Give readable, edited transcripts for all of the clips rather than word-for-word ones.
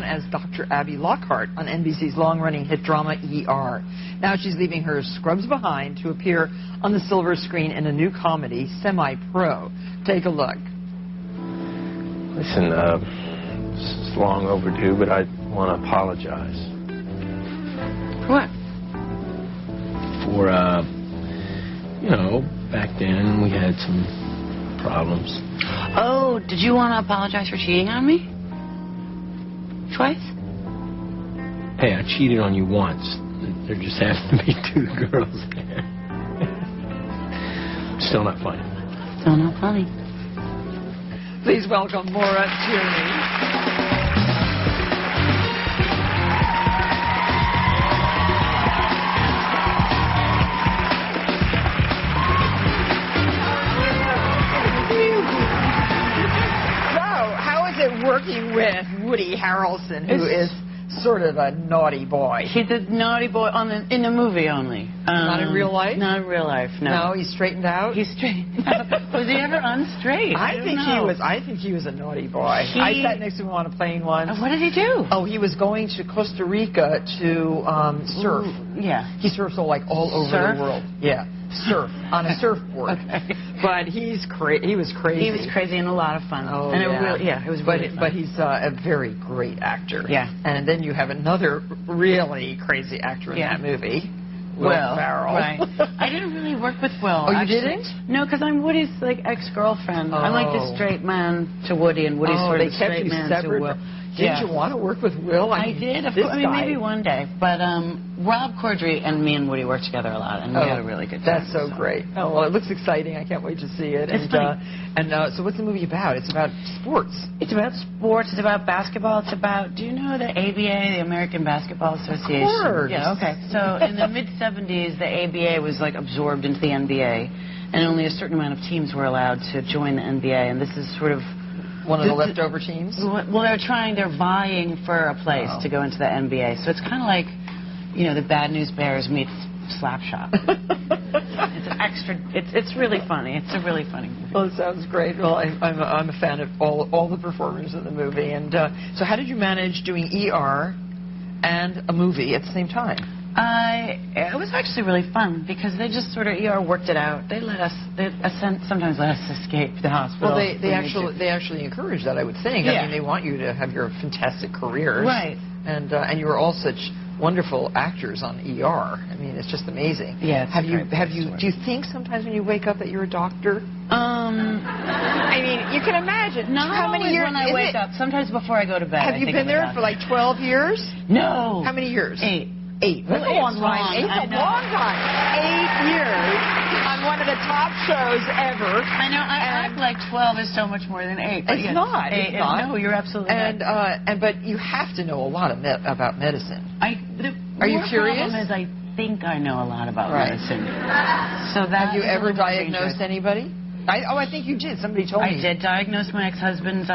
as Dr. Abby Lockhart on NBC's long-running hit drama ER. Now she's leaving her scrubs behind to appear on the silver screen in a new comedy, Semi-Pro. Take a look. Listen, it's long overdue, but I want to apologize. What? For, you know, back then we had some problems. Oh, did you want to apologize for cheating on me? Twice? Hey, I cheated on you once. There just happened to be two girls there. Still not funny. Still not funny. Please welcome Maura Tierney. Working with Woody Harrelson, who is sort of a naughty boy. He's a naughty boy in the movie only. Not in real life? Not in real life, no. No, he's straightened out? He's straightened out. Was he ever unstraight? I think he was a naughty boy. I sat next to him on a plane once. What did he do? Oh, he was going to Costa Rica to surf. Ooh, yeah. He surfs all over the world. Yeah. Surf on a surfboard. Okay. But he was crazy. He was crazy and a lot of fun. Oh, and yeah. It was really fun. But he's a very great actor. Yeah. And then you have another really crazy actor in that movie, Will Ferrell. Right. I didn't really work with Will. Oh, you didn't? No, because I'm Woody's ex-girlfriend. I'm like the straight man to Woody, and Woody's sort of the straight man to Will. Did you want to work with Will? I did. Of course. I mean, maybe one day. But Rob Corddry and me and Woody worked together a lot, and we had a really good time. That's so great. Oh, well, it looks exciting. I can't wait to see it. It's funny. So what's the movie about? It's about sports. It's about sports. It's about basketball. It's about, do you know the ABA, the American Basketball Association? Of course. Yeah, okay. So in the mid-'70s, the ABA was absorbed into the NBA, and only a certain amount of teams were allowed to join the NBA, and this is sort of one of the leftover teams? Well, they're vying for a place to go into the NBA. So it's kind of like, the Bad News Bears meets Slapshot. It's really funny. It's a really funny movie. Well, it sounds great. Well, I'm a fan of all the performers in the movie. And so how did you manage doing ER and a movie at the same time? It was actually really fun because they just sort of worked it out. They sometimes let us escape the hospital. Well, they actually encourage that, I would think. Yeah. I mean, they want you to have your fantastic careers. Right. And you were all such wonderful actors on ER. I mean, it's just amazing. Yeah. Do you think sometimes when you wake up that you're a doctor? I mean, you can imagine. Not how many years when I wake up. Sometimes before I go to bed. Have you been there for 12 years? No. How many years? 8. 8. That's a long time. 8's a long time. 8 years on one of the top shows ever. I know. I act like 12 is so much more than 8. It's not. It's not. No, you're absolutely right. But you have to know a lot about medicine. Are you curious? The problem is I think I know a lot about medicine. So have you ever diagnosed anybody? I think you did. Somebody told me. I did diagnose my ex-husband.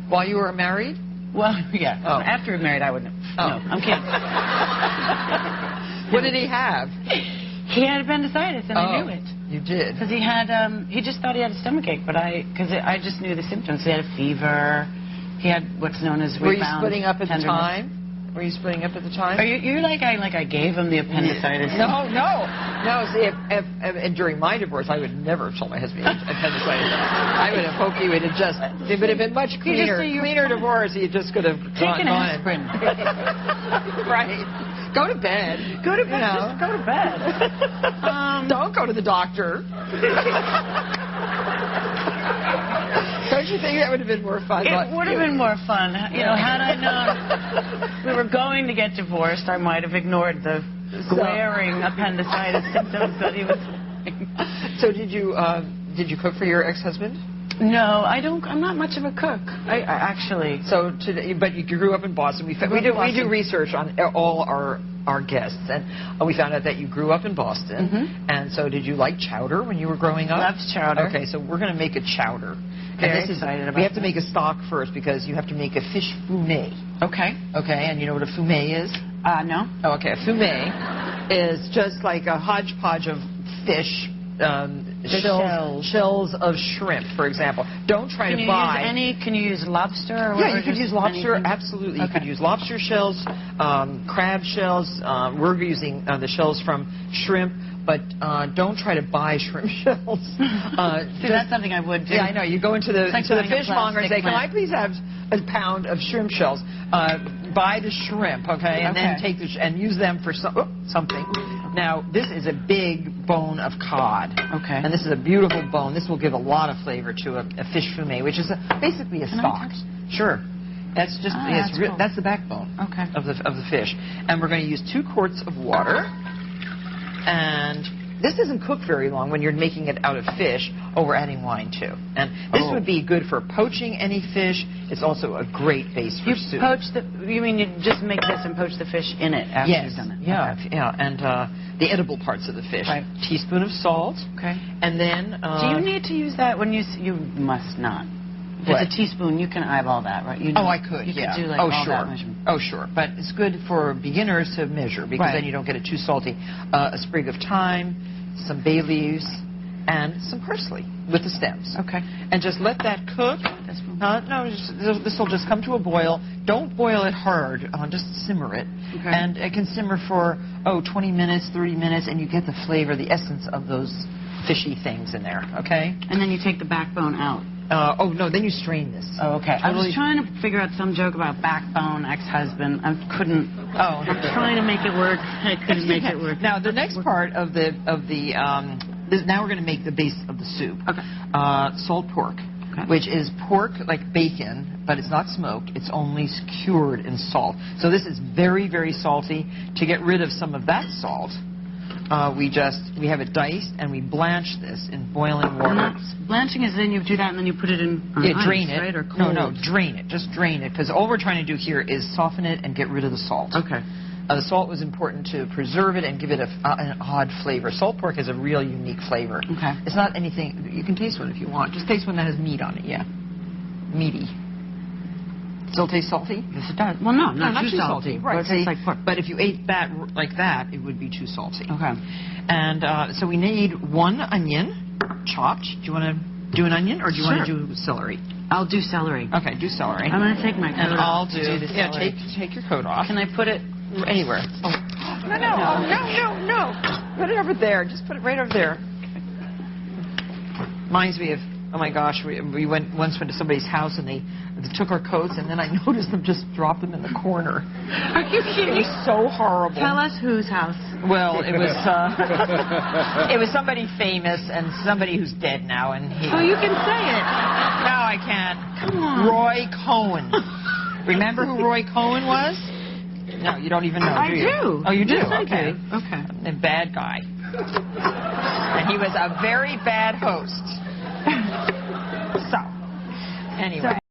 While you were married? Well, yeah. Oh. After we were married, I wouldn't. No, I'm kidding. What did he have? He had appendicitis, and I knew it. You did? Because he just thought he had a stomachache, but because I just knew the symptoms. He had a fever. He had what's known as rebound. Were you splitting up at the time? Were you splitting up at the time? You're like I gave him the appendicitis. No. See, if during my divorce, I would never have told my husband he had appendicitis. I would have hoped he would have it would have been much cleaner divorce. He just could have taken aspirin. Right. Go to bed. Go to bed. Just go to bed. Don't go to the doctor. Don't you think that would have been more fun? It would have been more fun. Had I known we were going to get divorced, I might have ignored the glaring appendicitis symptoms that he was having. So did you cook for your ex-husband? No, I don't. I'm not much of a cook. I actually. So, but you grew up in Boston. We do research on all our guests, and we found out that you grew up in Boston. Mm-hmm. And so, did you like chowder when you were growing up? Loved chowder. Okay, so we're going to make a chowder. Very excited about it. We have to make a stock first because you have to make a fish fumet. Okay. Okay, and you know what a fumet is? No. Oh, okay, a fumet is just like a hodgepodge of fish shells of shrimp, for example. Don't try to buy. Can you use lobster? Yeah, you could use lobster. Anything? Absolutely, Okay. you could use lobster shells, crab shells. We're using the shells from shrimp. But don't try to buy shrimp shells. See, that's something I would do. Yeah, I know. You go into the fishmonger and say, plant. "Can I please have a pound of shrimp shells?" Buy the shrimp, okay, and then take and use them for something. Now, this is a big bone of cod. Okay. And this is a beautiful bone. This will give a lot of flavor to a fish fumet, which is basically a stock. Sure. That's just cool. that's the backbone of the fish. And we're going to use 2 quarts of water. And this doesn't cook very long when you're making it out of fish. Oh, we're adding wine too. And this would be good for poaching any fish. It's also a great base for soup. You mean you just make this and poach the fish in it after you've done it? Yeah, yeah. And the edible parts of the fish. Right. Teaspoon of salt. Okay. And then... do you need to use that when you must not. If it's a teaspoon, you can eyeball that, right? I could, you yeah. Could do like all that measurement. Oh, sure. But it's good for beginners to measure because then you don't get it too salty. A sprig of thyme, some bay leaves, and some parsley with the stems. Okay. And just let that cook. This will just come to a boil. Don't boil it hard. Just simmer it. Okay. And it can simmer for, 20 minutes, 30 minutes, and you get the flavor, the essence of those fishy things in there. Okay? And then you take the backbone out. No, then you strain this. Oh, okay. I was trying to figure out some joke about backbone, ex-husband. I couldn't. I'm trying to make it work. I couldn't make it work. Now, the next part of the now we're going to make the base of the soup. Okay. Salt pork, which is pork like bacon, but it's not smoked. It's only cured in salt. So this is very, very salty. To get rid of some of that salt, we have it diced and we blanch this in boiling water. Blanching is then you do that and then you put it in ice, drain it. Right? Or cold? No, drain it. Just drain it because all we're trying to do here is soften it and get rid of the salt. Okay. The salt was important to preserve it and give it an odd flavor. Salt pork has a real unique flavor. Okay. It's not anything. You can taste one if you want. Just taste one that has meat on it. Yeah. Meaty. Still taste salty? Yes, it does. Well, no, not too salty. Right. It tastes like pork. But if you ate that like that, it would be too salty. Okay. And so we need 1 onion, chopped. Do you want to do an onion or do you want to do celery? I'll do celery. Okay, do celery. I'm going to take my coat off. And I'll do the celery. Take your coat off. Can I put it anywhere? Oh. No. Put it over there. Just put it right over there. Reminds me of, oh my gosh, we once went to somebody's house and they took our coats and then I noticed them just drop them in the corner. Are you kidding? It was so horrible. Tell us whose house. Well, it was it was somebody famous and somebody who's dead now. And you can say it. No, I can't. Come on. Roy Cohen. Remember who Roy Cohen was? No, you don't even know, do you? I do. Oh, you do? Yes, Okay. I do. Okay. A bad guy. And he was a very bad host. So, anyway.